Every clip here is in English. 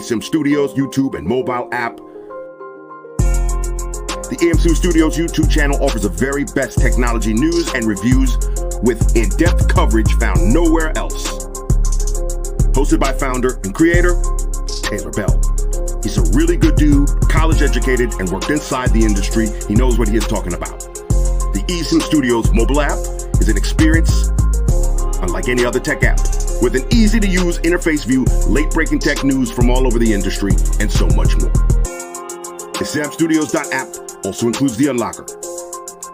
eSIM Studios YouTube and mobile app. The eSIM Studios YouTube channel offers the very best technology news and reviews with in-depth coverage found nowhere else. Hosted by founder and creator, Taylor Bell. He's a really good dude, college educated, and worked inside the industry. He knows what he is talking about. The eSIM Studios mobile app is an experience unlike any other tech app, with an easy-to-use interface view, late-breaking tech news from all over the industry, and so much more. The eSIMstudios.app also includes the unlocker.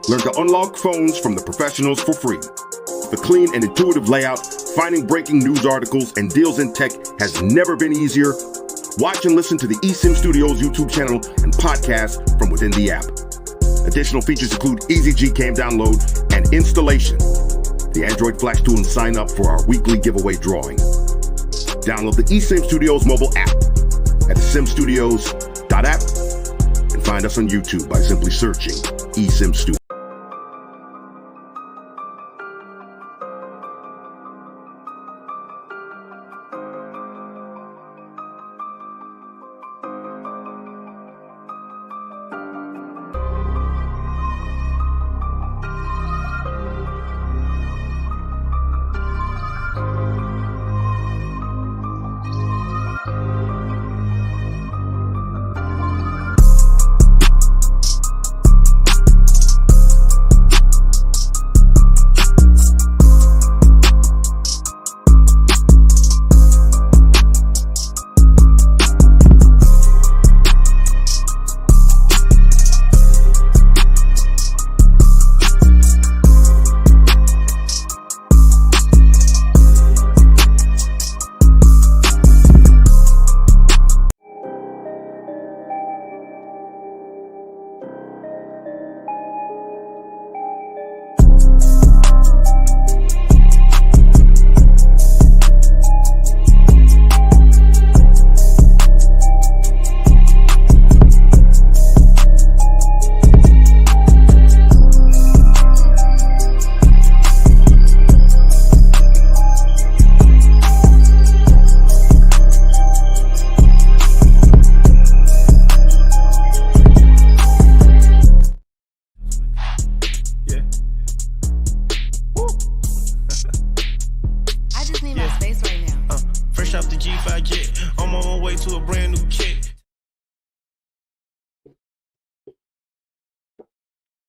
Learn to unlock phones from the professionals for free. The clean and intuitive layout, finding breaking news articles and deals in tech has never been easier. Watch and listen to the eSIM Studios YouTube channel and podcast from within the app. Additional features include easy Gcam download and installation, the Android Flash tool, and sign up for our weekly giveaway drawing. Download the eSIM Studios mobile app at simstudios.app and find us on YouTube by simply searching eSIM Studios.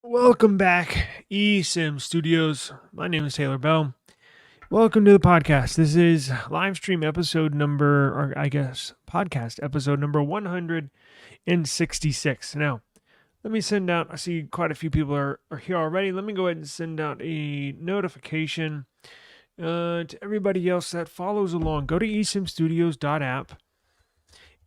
Welcome back, eSIM Studios. My name is Taylor Bell. Welcome to the podcast. This is live stream episode number, or I guess podcast episode number 166. Now, let me send out, I see quite a few people are here already. Let me go ahead and send out a notification to everybody else that follows along. Go to eSIMstudios.app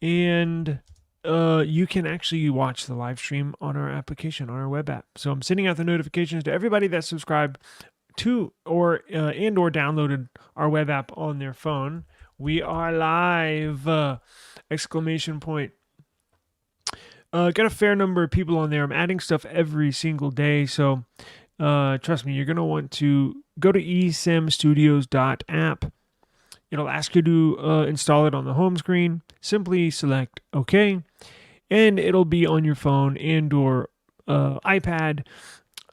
and you can actually watch the live stream on our application, on our web app. So I'm sending out the notifications to everybody that subscribed to or downloaded our web app on their phone. We are live! Exclamation point. Got a fair number of people on there. I'm adding stuff every single day. So trust me, you're going to want to go to eSIMstudios.app. It'll ask you to install it on the home screen. Simply select OK, and it'll be on your phone and or iPad,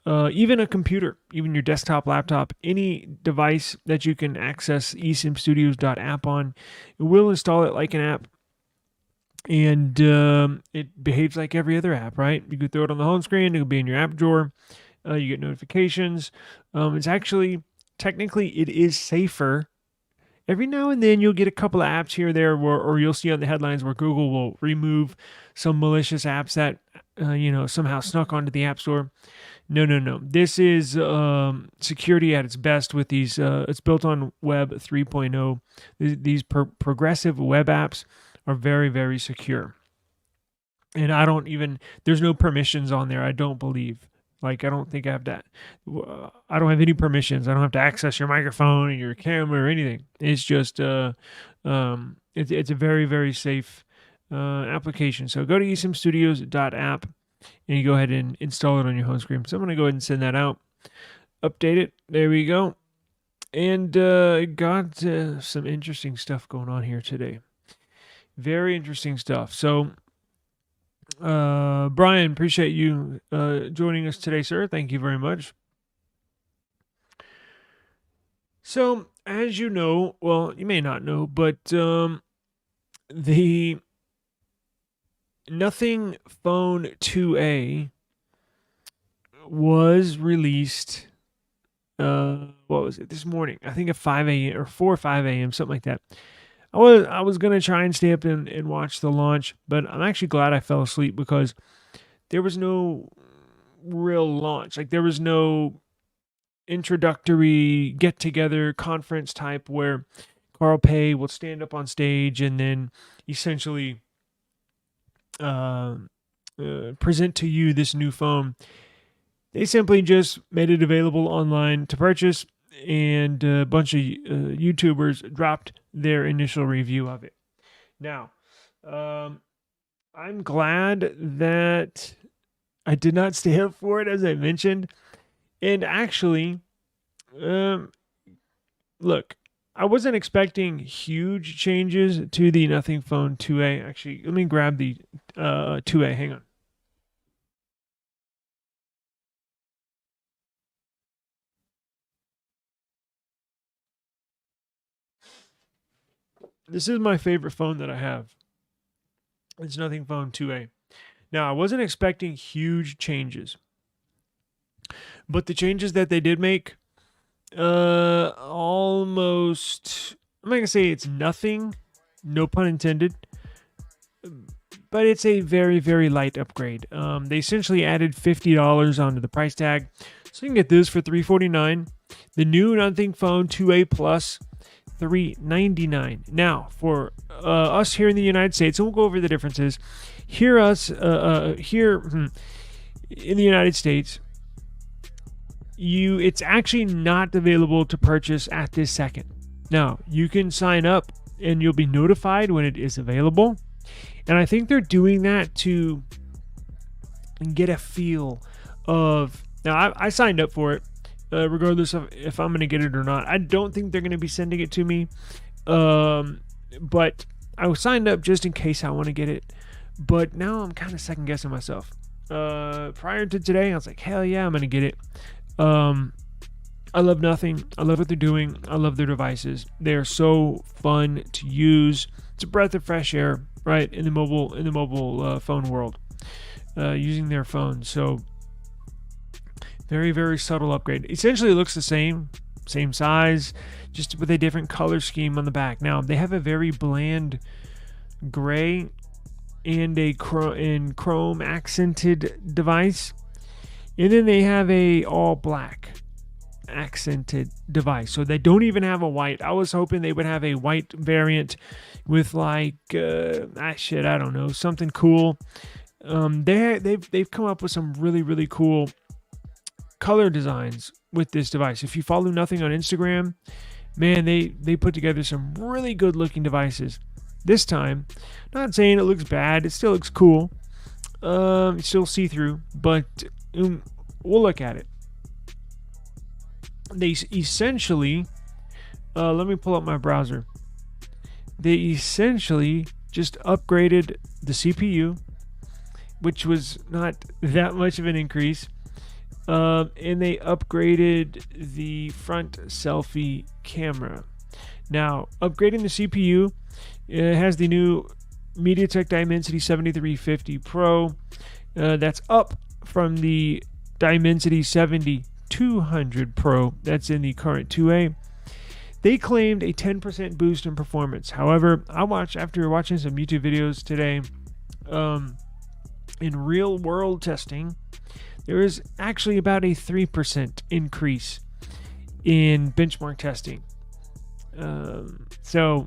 even a computer, even your desktop, laptop, any device that you can access eSIMstudios.app on. It will install it like an app, and it behaves like every other app, right? You could throw it on the home screen. It'll be in your app drawer. You get notifications. It's actually, technically, it is safer. Every now and then you'll get a couple of apps here or there, or you'll see on the headlines where Google will remove some malicious apps that, somehow snuck onto the App Store. No. This is security at its best with these. It's built on Web 3.0. These progressive web apps are very, very secure. And there's no permissions on there, I don't believe. Like, I don't think I have that. I don't have any permissions. I don't have to access your microphone and your camera or anything. It's just, it's a very, very safe application. So go to eSIMstudios.app and you go ahead and install it on your home screen. So I'm going to go ahead and send that out. Update it. There we go. And got some interesting stuff going on here today. Very interesting stuff. So, Brian, appreciate you joining us today, sir. Thank you very much. So, as you know, well, you may not know, but the Nothing Phone 2A was released. What was it this morning? I think at 5 a.m. or 4 or 5 a.m. something like that. I was gonna try and stay up and watch the launch, but I'm actually glad I fell asleep because there was no real launch. Like there was no introductory get together conference type where Carl Pei will stand up on stage and then essentially present to you this new phone. They simply just made it available online to purchase, and a bunch of YouTubers dropped their initial review of it. Now, I'm glad that I did not stay up for it, as I mentioned. And actually, look, I wasn't expecting huge changes to the Nothing Phone 2A. Actually, let me grab the 2A. Hang on. This is my favorite phone that I have. It's Nothing Phone 2A. Now, I wasn't expecting huge changes, but the changes that they did make, almost, I'm not going to say it's nothing, no pun intended, but it's a very, very light upgrade. They essentially added $50 onto the price tag, so you can get this for $349. The new Nothing Phone 2A Plus, $399. Now, for us here in the United States, and we'll go over the differences. Here in the United States, it's actually not available to purchase at this second. Now, you can sign up and you'll be notified when it is available. And I think they're doing that to get a feel of. Now, I signed up for it. Regardless of if I'm going to get it or not. I don't think they're going to be sending it to me. But I signed up just in case I want to get it. But now I'm kind of second guessing myself. Prior to today, I was like, hell yeah, I'm going to get it. I love Nothing. I love what they're doing. I love their devices. They are so fun to use. It's a breath of fresh air, right, in the mobile phone world, using their phones. So very, very subtle upgrade. Essentially, it looks the same size, just with a different color scheme on the back. Now, they have a very bland gray and a chrome accented device. And then they have a all black accented device. So they don't even have a white. I was hoping they would have a white variant with like, I don't know, something cool. They've come up with some really, really cool color designs with this device. If you follow Nothing on Instagram, man, they put together some really good looking devices. This time, not saying it looks bad, it still looks cool. It's still see-through, but we'll look at it. They essentially, let me pull up my browser. They essentially just upgraded the CPU, which was not that much of an increase. And they upgraded the front selfie camera. Now, upgrading the CPU, it has the new MediaTek Dimensity 7350 Pro. That's up from the Dimensity 7200 Pro that's in the current 2A. They claimed a 10% boost in performance. However, after watching some YouTube videos today, in real world testing, there is actually about a 3% increase in benchmark testing. So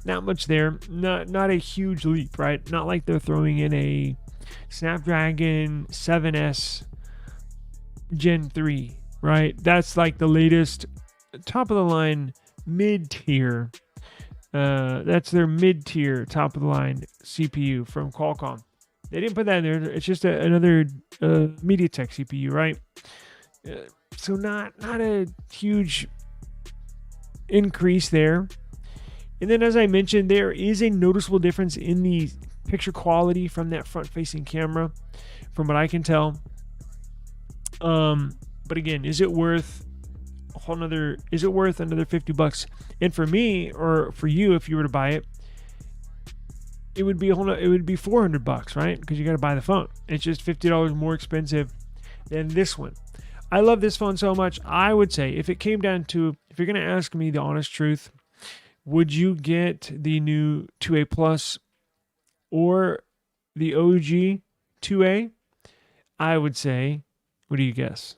not much there. Not a huge leap, right? Not like they're throwing in a Snapdragon 7S Gen 3, right? That's like the latest top of the line mid-tier. That's their mid-tier top of the line CPU from Qualcomm. They didn't put that in there. It's just another MediaTek CPU, right? So not a huge increase there. And then, as I mentioned, there is a noticeable difference in the picture quality from that front-facing camera, from what I can tell. But again, is it worth another $50? And for me, or for you, if you were to buy it, it would be $400, right? Because you got to buy the phone. It's just $50 more expensive than this one. I love this phone so much. I would say, if it came down to, if you're going to ask me the honest truth, would you get the new 2A Plus or the OG 2A? I would say, what do you guess?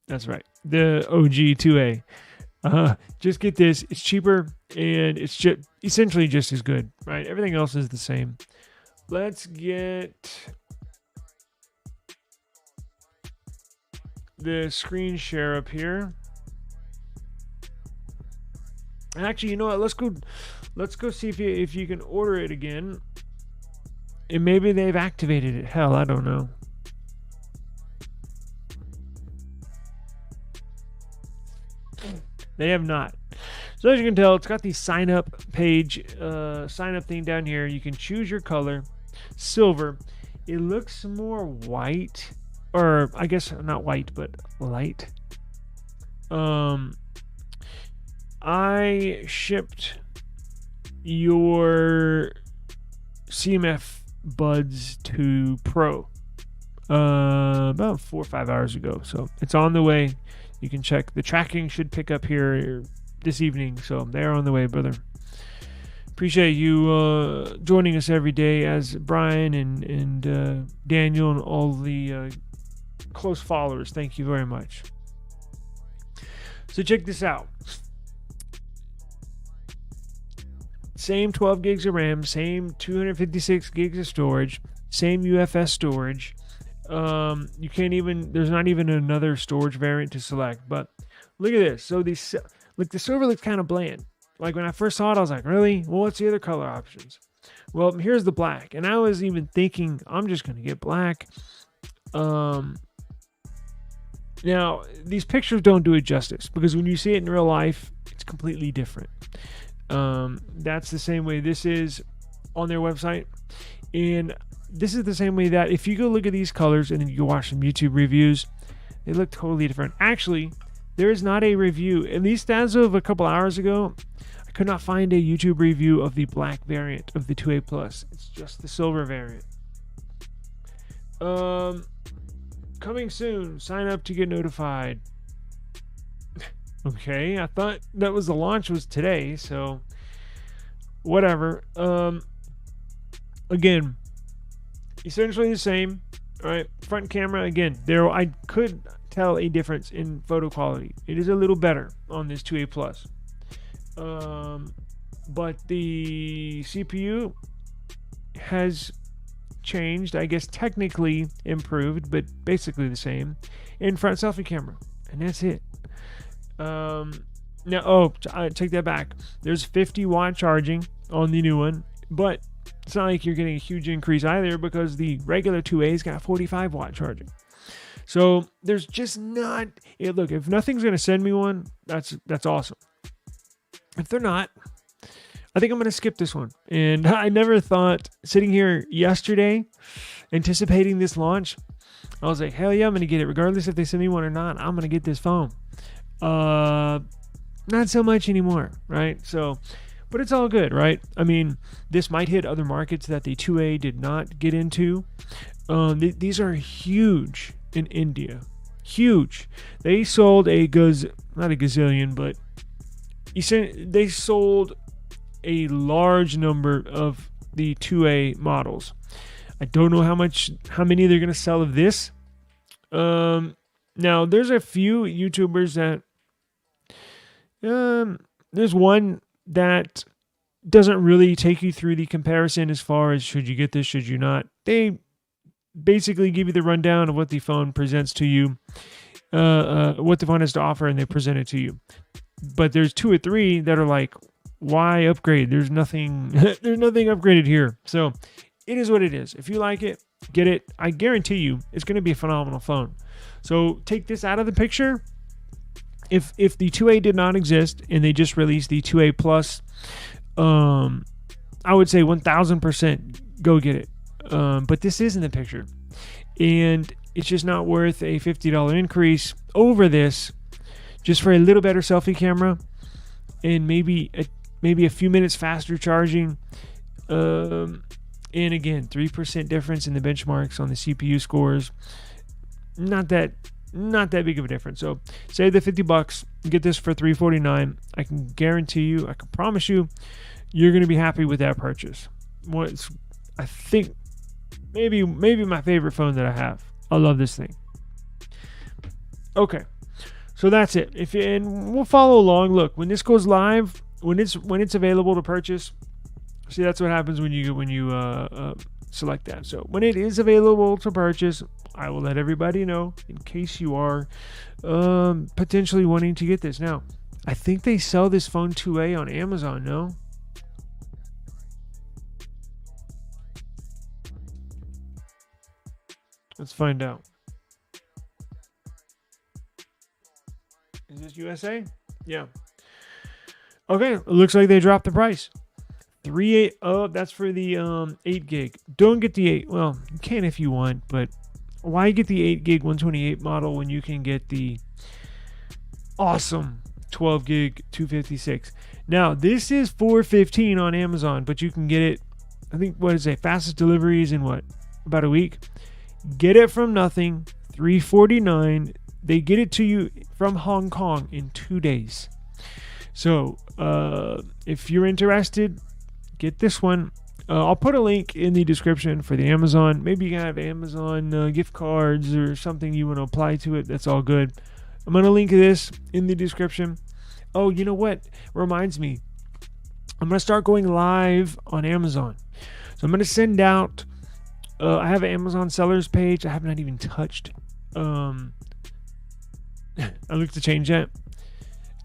That's right, the OG 2A. Just get this. It's cheaper and it's just essentially just as good, right? Everything else is the same. Let's get the screen share up here. Actually, you know what? Let's go see if you can order it again. And maybe they've activated it. Hell, I don't know. They have not. So as you can tell, it's got the sign up page, sign up thing down here. You can choose your color, silver. It looks more white, or I guess not white, but light. I shipped your CMF buds to Pro about 4 or 5 hours ago, so it's on the way. You can check. The tracking should pick up here this evening, so they're on the way, brother. Appreciate you joining us every day, as Brian and Daniel and all the close followers. Thank you very much. So check this out. Same 12 gigs of RAM, same 256 gigs of storage, same UFS storage. You can't even, there's not even another storage variant to select. But look at this. So the silver looks kind of bland. Like when I first saw it, I was like, really? Well, what's the other color options? Well, here's the black. And I was even thinking, I'm just going to get black. Now, these pictures don't do it justice, because when you see it in real life, it's completely different. That's the same way this is on their website. And this is the same way that if you go look at these colors and then you go watch some YouTube reviews, they look totally different. Actually, there is not a review, at least as of a couple hours ago, I could not find a YouTube review of the black variant of the 2A Plus. It's just the silver variant. Coming soon. Sign up to get notified. Okay, I thought that was the launch was today, so whatever. Again, essentially the same. All right, front camera again. There, I could tell a difference in photo quality. It is a little better on this 2A Plus. But the CPU has changed, I guess technically improved, but basically the same. In front selfie camera, and that's it. Now, I take that back. There's 50 watt charging on the new one, but it's not like you're getting a huge increase either, because the regular 2A's got 45 watt charging. So there's just not. Look, if nothing's gonna send me one, that's awesome. If they're not, I think I'm gonna skip this one. And I never thought, sitting here yesterday, anticipating this launch, I was like, hell yeah, I'm gonna get it, regardless if they send me one or not. I'm gonna get this phone. Not so much anymore, right? So, but it's all good, right? I mean, this might hit other markets that the 2A did not get into. These are huge in India. Huge. They sold not a gazillion, but they sold a large number of the 2A models. I don't know how many they're going to sell of this. Now, there's a few YouTubers that there's one that doesn't really take you through the comparison as far as should you get this, should you not. They basically give you the rundown of what the phone presents to you, what the phone has to offer, and they present it to you. But there's 2 or 3 that are like, why upgrade? There's nothing upgraded here. So it is what it is. If you like it, get it. I guarantee you it's going to be a phenomenal phone. So take this out of the picture. if the 2A did not exist and they just released the 2A Plus, I would say 1000% go get it. But this is in the picture, and it's just not worth a $50 increase over this just for a little better selfie camera and maybe a few minutes faster charging. And again, 3% difference in the benchmarks on the CPU scores. Not that big of a difference. So save the $50, get this for $349. I can guarantee you, I can promise you, you're going to be happy with that purchase. I think maybe my favorite phone that I have. I love this thing. Okay, so that's it. And we'll follow along. Look, when this goes live, when it's available to purchase. See, that's what happens when you select that. So when it is available to purchase, I will let everybody know in case you are potentially wanting to get this. Now, I think they sell this phone 2A on Amazon, no? Let's find out. Is this USA? Yeah. Okay, it looks like they dropped the price. 3.8. Oh, that's for the 8 gig. Don't get the 8. Well, you can if you want, but why get the 8 gig 128 model when you can get the awesome 12 gig 256? Now, this is $415 on Amazon, but you can get it, I think, what is it? Fastest deliveries in what? About a week? Get it from nothing, $349. They get it to you from Hong Kong in 2 days. So, if you're interested, get this one. I'll put a link in the description for the Amazon. Maybe you can have Amazon gift cards or something you want to apply to it. That's all good. I'm going to link this in the description. Oh, you know what? Reminds me. I'm going to start going live on Amazon. So I'm going to send out... I have an Amazon sellers page I have not even touched. I look to change that.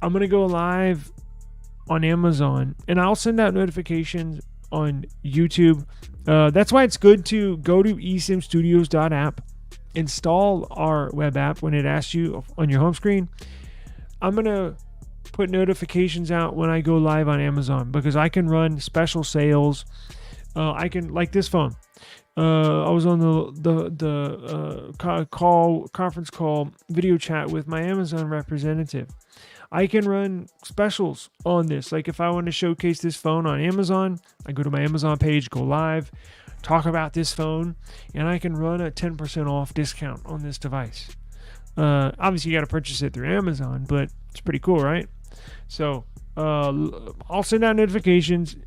I'm going to go live on Amazon, and I'll send out notifications on YouTube. That's why it's good to go to eSIMstudios.app, install our web app when it asks you on your home screen. I'm going to put notifications out when I go live on Amazon because I can run special sales. I can, like this phone. I was on the conference call video chat with my Amazon representative. I can run specials on this. Like if I want to showcase this phone on Amazon, I go to my Amazon page, go live, talk about this phone, and I can run a 10% off discount on this device. Obviously, you got to purchase it through Amazon, but it's pretty cool, right? So I'll send out notifications.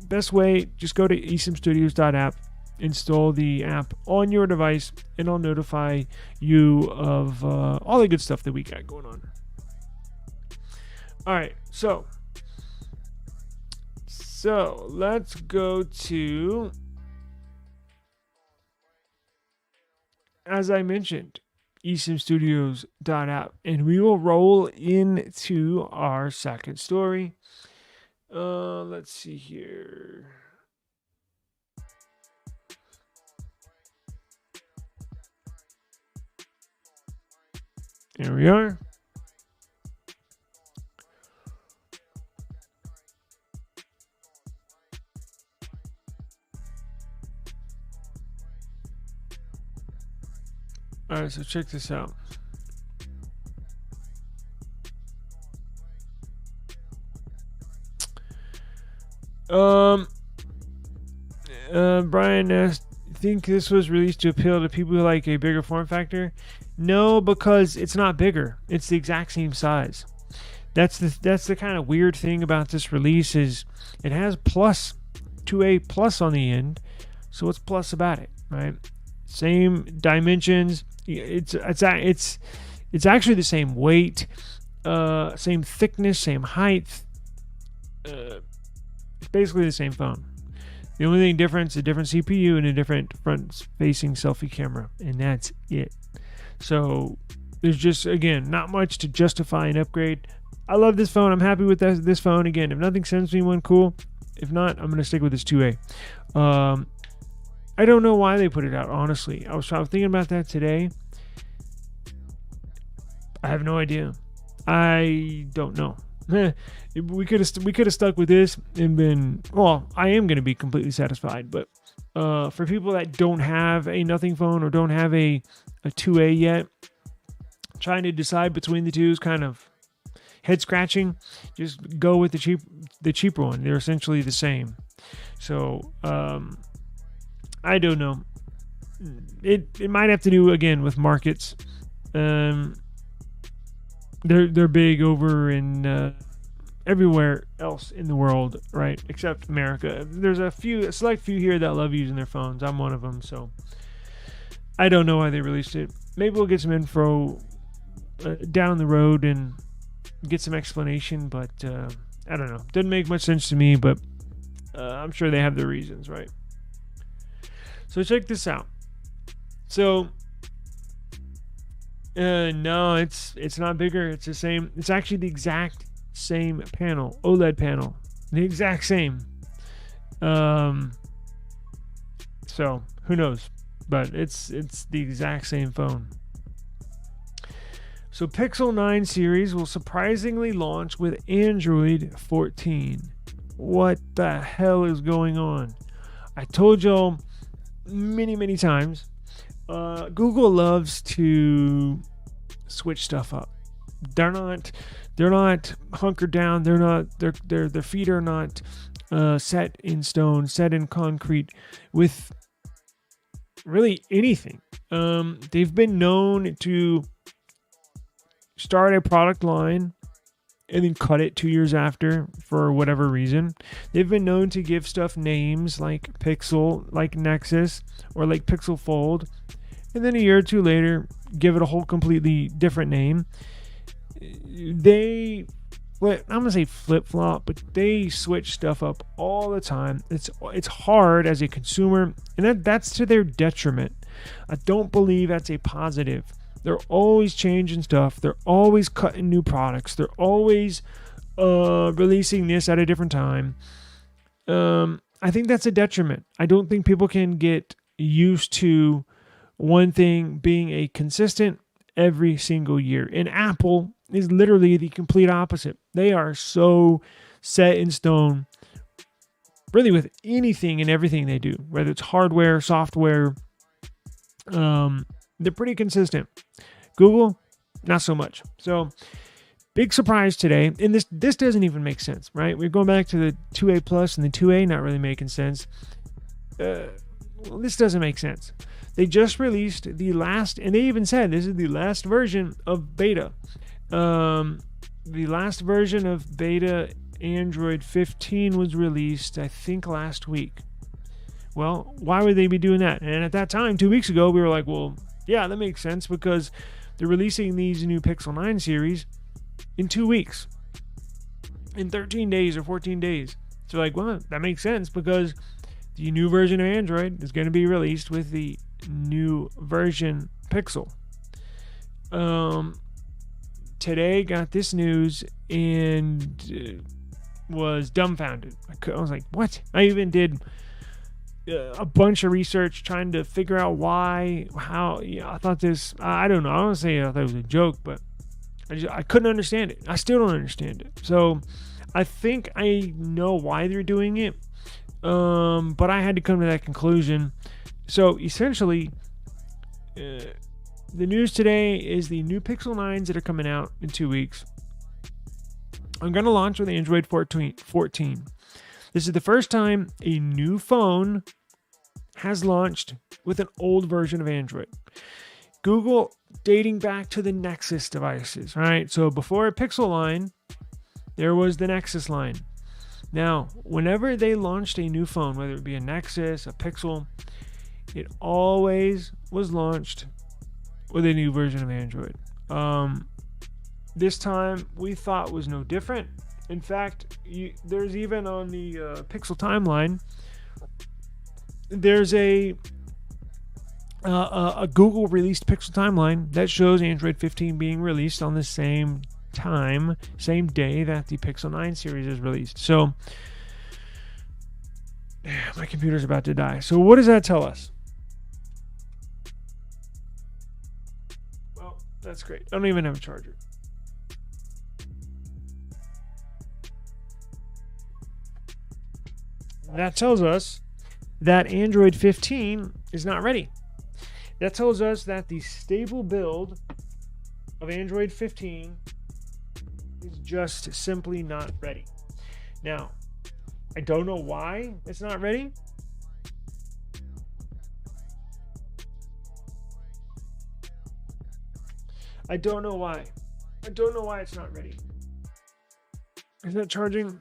Best way, just go to eSIMstudios.app. Install the app on your device, and I'll notify you of all the good stuff that we got going on. All right, so let's go to, as I mentioned, eSIMstudios.app, and we will roll into our second story. Let's see here. Here we are. All right, so check this out. Brian asked, think this was released to appeal to people who like a bigger form factor? No, because it's not bigger. It's the exact same size. That's the kind of weird thing about this release is it has plus 2A plus on the end. So what's plus about it, right? Same dimensions. It's actually the same weight, same thickness, same height. It's basically the same phone. The only thing different is a different CPU and a different front-facing selfie camera, and that's it. So there's just, again, not much to justify an upgrade. I love this phone. I'm happy with this phone. Again, if nothing sends me one, cool. If not, I'm going to stick with this 2A. I don't know why they put it out, honestly. I was thinking about that today. I have no idea. I don't know. We could have stuck with this and been, well, I am going to be completely satisfied. But for people that don't have a nothing phone or don't have a 2A yet, trying to decide between the two is kind of head scratching. Just go with the cheaper one. They're essentially the same. So I don't know. It might have to do again with markets. They're big over in everywhere else in the world, right? Except America. There's a select few here that love using their phones. I'm one of them. So I don't know why they released it. Maybe we'll get some info down the road and get some explanation, but I don't know. Doesn't make much sense to me, but I'm sure they have their reasons, right? So check this out. So no, it's not bigger. It's the same. It's actually the exact same panel, OLED panel, the exact same. So who knows? But it's the exact same phone. So Pixel 9 series will surprisingly launch with Android 14. What the hell is going on? I told y'all many times. Google loves to switch stuff up. They're not hunkered down. Their feet are not set in stone, set in concrete with really anything. They've been known to start a product line and then cut it 2 years after for whatever reason. They've been known to give stuff names like Pixel, like Nexus, or like Pixel Fold, and then a year or two later give it a whole completely different name. I'm gonna say flip-flop, but they switch stuff up all the time. It's hard as a consumer, and that's to their detriment. I don't believe that's a positive. They're always changing stuff. They're always cutting new products. They're always releasing this at a different time. I think that's a detriment. I don't think people can get used to one thing being a consistent every single year. And Apple is literally the complete opposite. They are so set in stone, really, with anything and everything they do, whether it's hardware, software. They're pretty consistent. Google, not so much. So, big surprise today. And this doesn't even make sense, right? We're going back to the 2A Plus and the 2A not really making sense. Well, this doesn't make sense. They just released the last, and they even said this is the last version of beta. The last version of beta Android 15 was released, I think, last week. Well, why would they be doing that? And at that time, 2 weeks ago, we were like, well, yeah, that makes sense because they're releasing these new Pixel 9 series in 2 weeks, in 13 days or 14 days. So like, well, that makes sense because the new version of Android is going to be released with the new version Pixel. Today got this news and was dumbfounded. I was like, what? I even did a bunch of research trying to figure out why, how. I thought this, I don't know. I don't say I thought it was a joke, but I couldn't understand it. I still don't understand it. So I think I know why they're doing it. But I had to come to that conclusion. So essentially, the news today is the new Pixel 9s that are coming out in 2 weeks. I'm going to launch with Android 14. This is the first time a new phone has launched with an old version of Android. Google, dating back to the Nexus devices, right? So before a Pixel line, there was the Nexus line. Now, whenever they launched a new phone, whether it be a Nexus, a Pixel, it always was launched with a new version of Android. This time, we thought was no different. In fact, there's even on the Pixel timeline, there's a Google released Pixel timeline that shows Android 15 being released on the same time, same day that the Pixel 9 series is released. So, my computer's about to die. So what does that tell us? Well, that's great. I don't even have a charger. That tells us that Android 15 is not ready. That tells us that the stable build of Android 15 is just simply not ready. Now, I don't know why it's not ready. I don't know why. I don't know why it's not ready. Is that charging?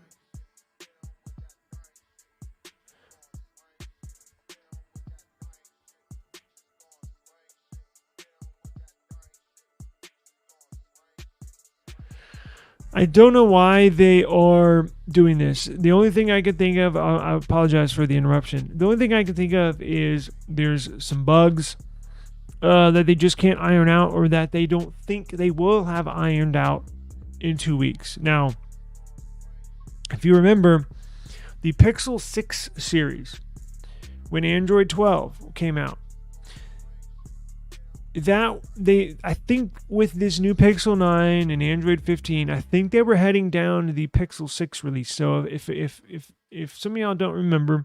I don't know why they are doing this. The only thing I can think of, I apologize for the interruption. The only thing I can think of is there's some bugs that they just can't iron out, or that they don't think they will have ironed out in 2 weeks. Now, if you remember, the Pixel 6 series, when Android 12 came out, I think with this new Pixel 9 and Android 15, I think they were heading down to the Pixel 6 release. So if some of y'all don't remember,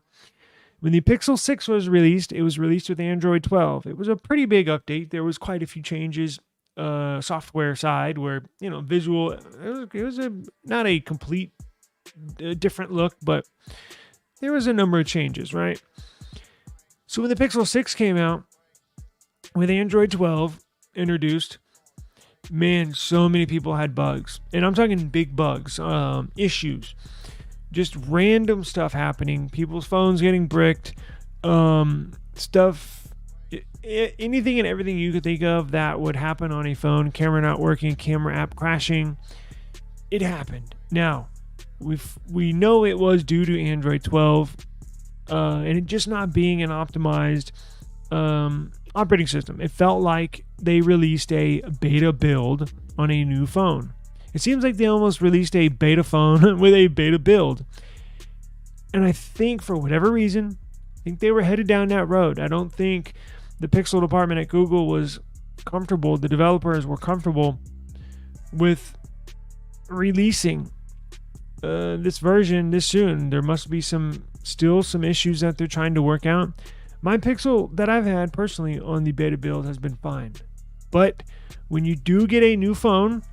when the Pixel 6 was released, it was released with Android 12. It was a pretty big update. There was quite a few changes, software side, where, visual, it was not a complete different look, but there was a number of changes, right? So when the Pixel 6 came out, with Android 12 introduced, man, so many people had bugs. And I'm talking big bugs, issues. Just random stuff happening. People's phones getting bricked. Stuff, anything and everything you could think of that would happen on a phone. Camera not working, camera app crashing. It happened. Now, we know it was due to Android 12. And it just not being an optimized operating system. It felt like they released a beta build on a new phone. It seems like they almost released a beta phone with a beta build. And I think for whatever reason, I think they were headed down that road. I don't think the Pixel department at Google was comfortable, the developers were comfortable with releasing this version this soon. There must be still some issues that they're trying to work out. My Pixel that I've had personally on the beta build has been fine. But when you do get a new phone,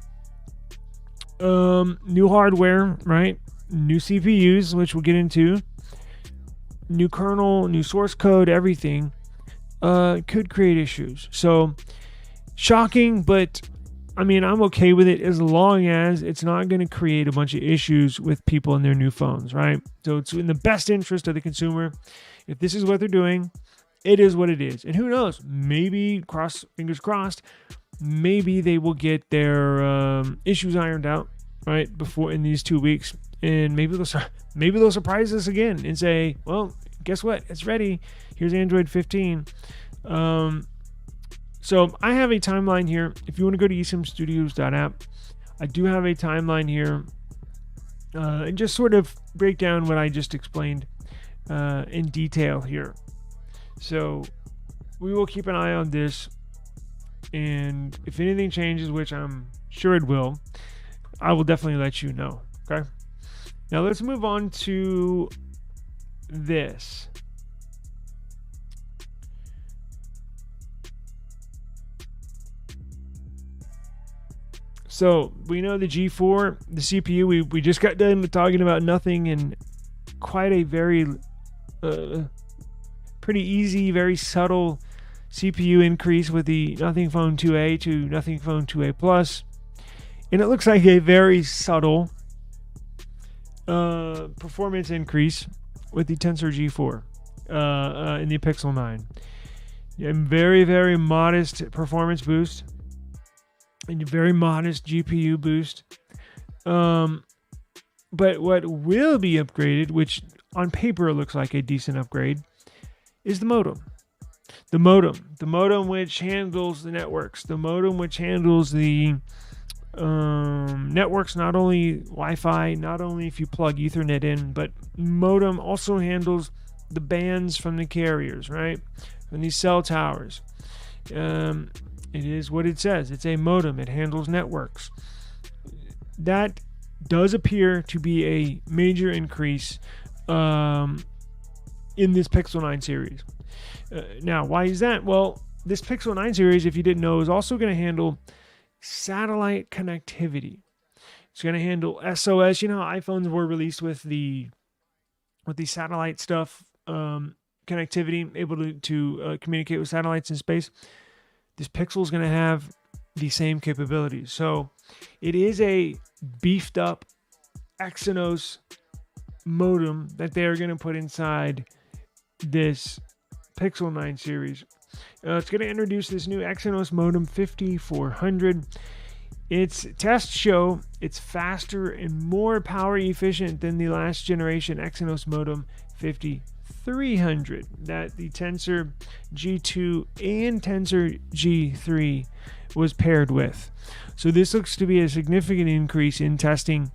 new hardware, right? New CPUs, which we'll get into, new kernel, new source code, everything, could create issues. So, shocking, but I mean, I'm okay with it as long as it's not going to create a bunch of issues with people in their new phones, right? So it's in the best interest of the consumer. If this is what they're doing, it is what it is. And who knows? Maybe, fingers crossed, maybe they will get their issues ironed out, right, before in these 2 weeks. And maybe they'll surprise us again and say, well, guess what? It's ready. Here's Android 15. So I have a timeline here. If you want to go to eSIMstudios.app, I do have a timeline here and just sort of break down what I just explained in detail here. So we will keep an eye on this, and if anything changes, which I'm sure it will, I will definitely let you know. Okay. Now let's move on to this. So we know the G4, the CPU, we just got done talking about nothing and quite a very pretty easy, very subtle CPU increase with the Nothing Phone 2A to Nothing Phone 2A Plus. And it looks like a very subtle performance increase with the Tensor G4 in the Pixel 9. And very, very modest performance boost. And a very modest GPU boost. But what will be upgraded, which on paper looks like a decent upgrade, is the modem. The modem which handles the networks. The modem which handles the networks, not only Wi-Fi, not only if you plug Ethernet in, but modem also handles the bands from the carriers, right? From these cell towers. It is what it says. It's a modem. It handles networks. That does appear to be a major increase in this Pixel 9 series. Now, why is that? Well, this Pixel 9 series, if you didn't know, is also going to handle satellite connectivity. It's going to handle SOS. You know how iPhones were released with the satellite stuff, connectivity, able to communicate with satellites in space. This Pixel is going to have the same capabilities. So it is a beefed up Exynos modem that they are going to put inside this Pixel 9 series. It's going to introduce this new Exynos modem 5400. Its tests show it's faster and more power efficient than the last generation Exynos modem 5300 that the Tensor G2 and Tensor G3 was paired with. So this looks to be a significant increase in testing,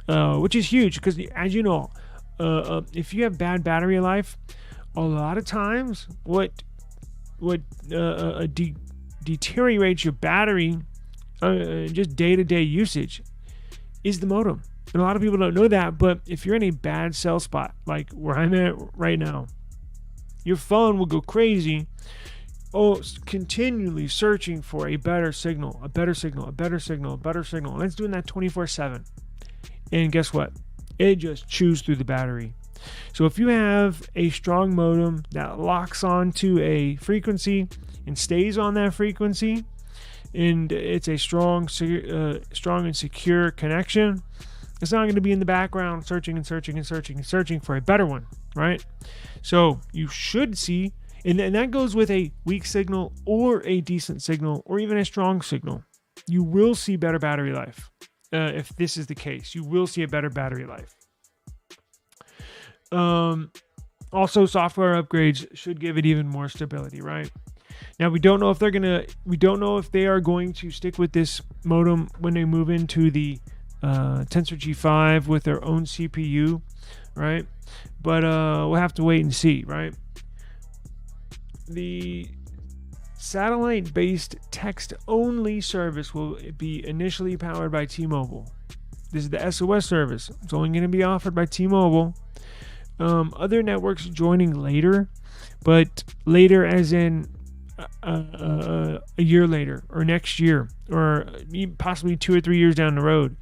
which is huge because, as you know, if you have bad battery life, a lot of times what deteriorates your battery, just day-to-day usage, is the modem. And a lot of people don't know that, but if you're in a bad cell spot, like where I'm at right now, your phone will go crazy, continually searching for a better signal, a better signal, a better signal, a better signal. And it's doing that 24/7. And guess what? It just chews through the battery. So if you have a strong modem that locks onto a frequency and stays on that frequency, and it's a strong and secure connection, it's not going to be in the background searching for a better one, right? So you should see, and that goes with a weak signal or a decent signal or even a strong signal. You will see better battery life. If this is the case, you will see a better battery life. Also, software upgrades should give it even more stability, right? Now, we don't know if they are going to stick with this modem when they move into the Tensor G5 with their own CPU, right? But we'll have to wait and see, right? The satellite-based text-only service will be initially powered by T-Mobile. This is the SOS service. It's only going to be offered by T-Mobile. Other networks joining later, but later as in a year later or next year or possibly 2 or 3 years down the road.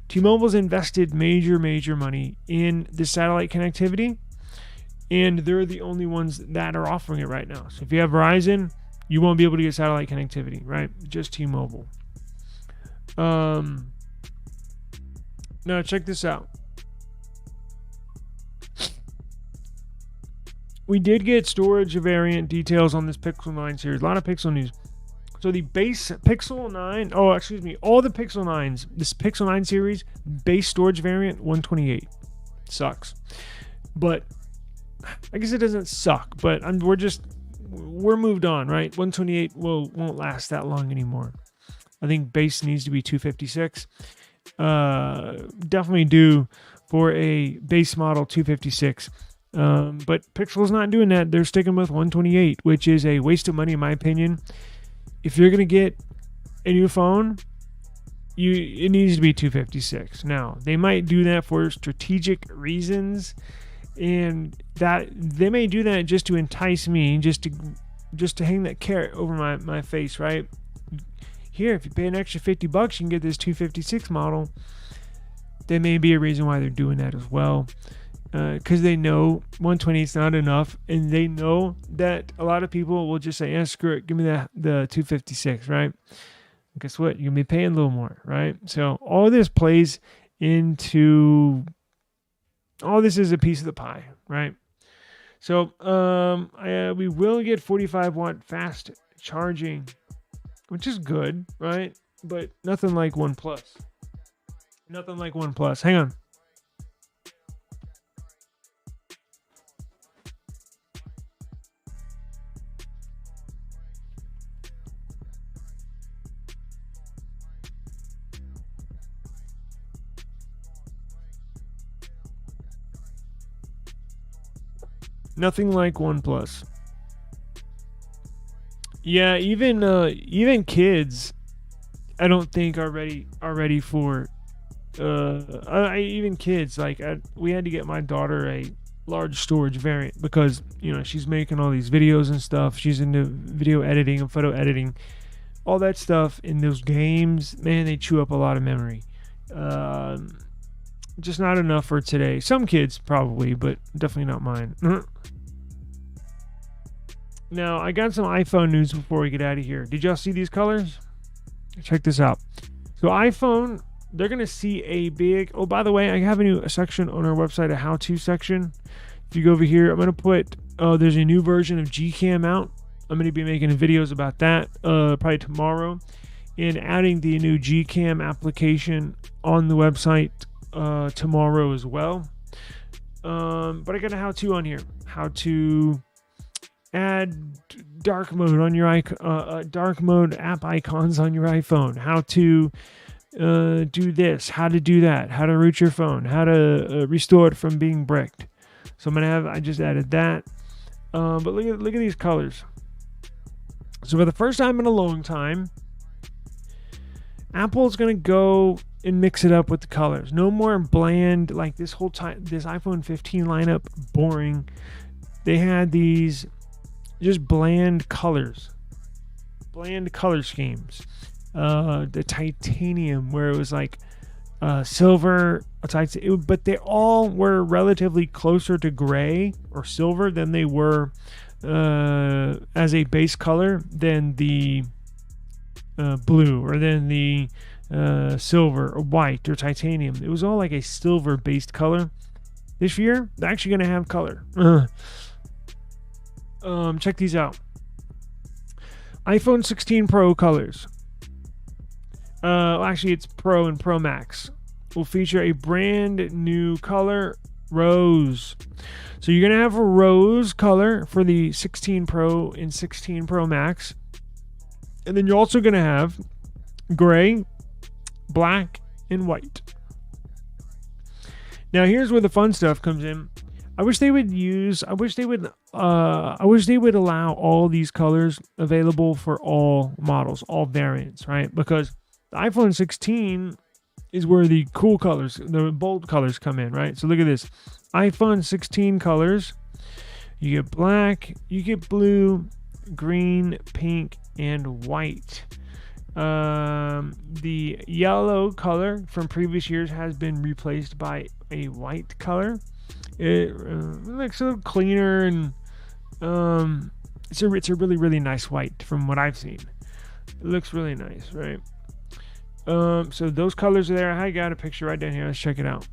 T-Mobile's invested major money in the satellite connectivity, and they're the only ones that are offering it right now. So if you have Verizon, you won't be able to get satellite connectivity, right? Just T-Mobile. Now check this out. We did get storage variant details on this Pixel 9 series. A lot of Pixel news. So the base Pixel 9, all the Pixel 9s, this Pixel 9 series, base storage variant, 128. Sucks. But I guess it doesn't suck, but we're moved on, right? 128 won't last that long anymore. I think base needs to be 256. Definitely due for a base model 256. But Pixel's not doing that. They're sticking with 128, which is a waste of money in my opinion. If you're going to get a new phone, it needs to be 256. Now, they might do that for strategic reasons, and that they may do that just to entice me, just to hang that carrot over my face, right? Here, if you pay an extra $50, you can get this 256 model. There may be a reason why they're doing that as well. Because they know 128 is not enough, and they know that a lot of people will just say, yeah, screw it, give me the 256, right? And guess what? You're going to be paying a little more, right? So all this plays into, all this is a piece of the pie, right? So we will get 45 watt fast charging, which is good, right? But nothing like OnePlus. Nothing like OnePlus. Hang on. Nothing like OnePlus. Yeah, even kids, I don't think are ready for. Even kids, like we had to get my daughter a large storage variant because, she's making all these videos and stuff. She's into video editing and photo editing, all that stuff. In those games, man, they chew up a lot of memory. Just not enough for today. Some kids probably, but definitely not mine. Now, I got some iPhone news before we get out of here. Did y'all see these colors? Check this out. So iPhone, they're going to see a big... Oh, by the way, I have a section on our website, a how-to section. If you go over here, I'm going to put... there's a new version of Gcam out. I'm going to be making videos about that probably tomorrow. And adding the new Gcam application on the website tomorrow as well. But I got a how-to on here. How to add dark mode on your dark mode app icons on your iPhone. How to do this, how to do that, how to root your phone, how to restore it from being bricked. So I just added that. But look at these colors. So for the first time in a long time, Apple's gonna go and mix it up with the colors. No more bland like this whole time. This iPhone 15 lineup, boring. They had these just bland color schemes. The titanium, where it was like silver, but they all were relatively closer to gray or silver than they were as a base color than the blue or than the silver or white or titanium. It was all like a silver based color. This year, they're actually going to have color. Check these out. iPhone 16 Pro colors. Actually, it's Pro and Pro Max. Will feature a brand new color, rose. So you're going to have a rose color for the 16 Pro and 16 Pro Max. And then you're also going to have gray, black, and white. Now, here's where the fun stuff comes in. I wish they would allow all these colors available for all models, all variants, right? Because the iPhone 16 is where the cool colors, the bold colors come in, right? So look at this. iPhone 16 colors. You get black, you get blue, green, pink, and white. The yellow color from previous years has been replaced by a white color. It looks a little cleaner, and it's a really, really nice white from what I've seen. It looks really nice, right? So those colors are there. I got a picture right down here. Let's check it out.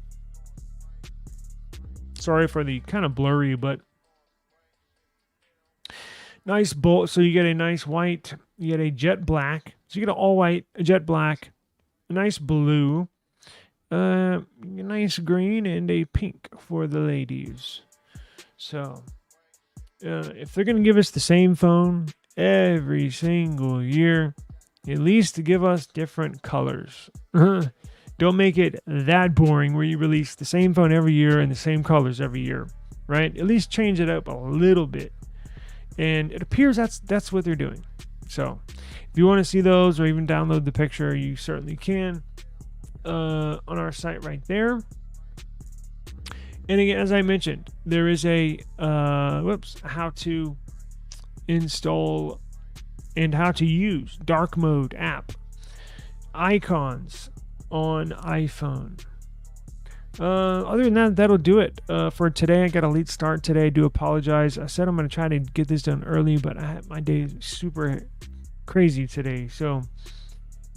Sorry for the kind of blurry, but nice bolt. So you get a nice white, you get a jet black. So you get an all white, a jet black, a nice blue, a nice green, and a pink for the ladies. So if they're going to give us the same phone every single year, at least give us different colors. Don't make it that boring where you release the same phone every year and the same colors every year, right? At least change it up a little bit. And it appears that's what they're doing. So if you want to see those or even download the picture, you certainly can on our site right there. And again, as I mentioned, there is a how to install and how to use dark mode app icons on iPhone. Other than that, that'll do it for today. I got a late start today. I do apologize. I said I'm going to try to get this done early, but my day is super crazy today. So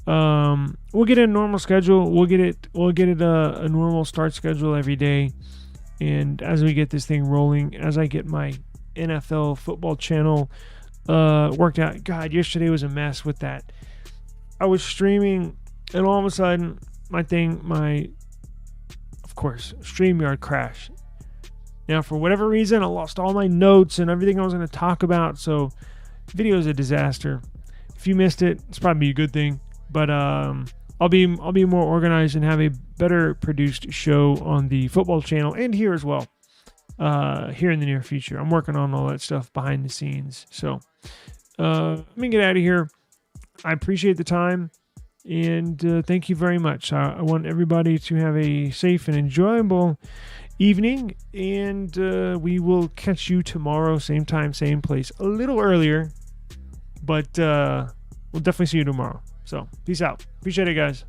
we'll get a normal schedule. We'll get it a normal start schedule every day. And as we get this thing rolling, as I get my NFL football channel worked out. God, yesterday was a mess with that. I was streaming, and all of a sudden, of course, StreamYard crashed. Now, for whatever reason, I lost all my notes and everything I was going to talk about. So, video is a disaster. If you missed it, it's probably a good thing. But I'll be more organized and have a better produced show on the football channel and here as well. Here in the near future, I'm working on all that stuff behind the scenes. So, let me get out of here. I appreciate the time. And thank you very much. I want everybody to have a safe and enjoyable evening, and we will catch you tomorrow, same time, same place, a little earlier, but we'll definitely see you tomorrow. So peace out. Appreciate it, guys.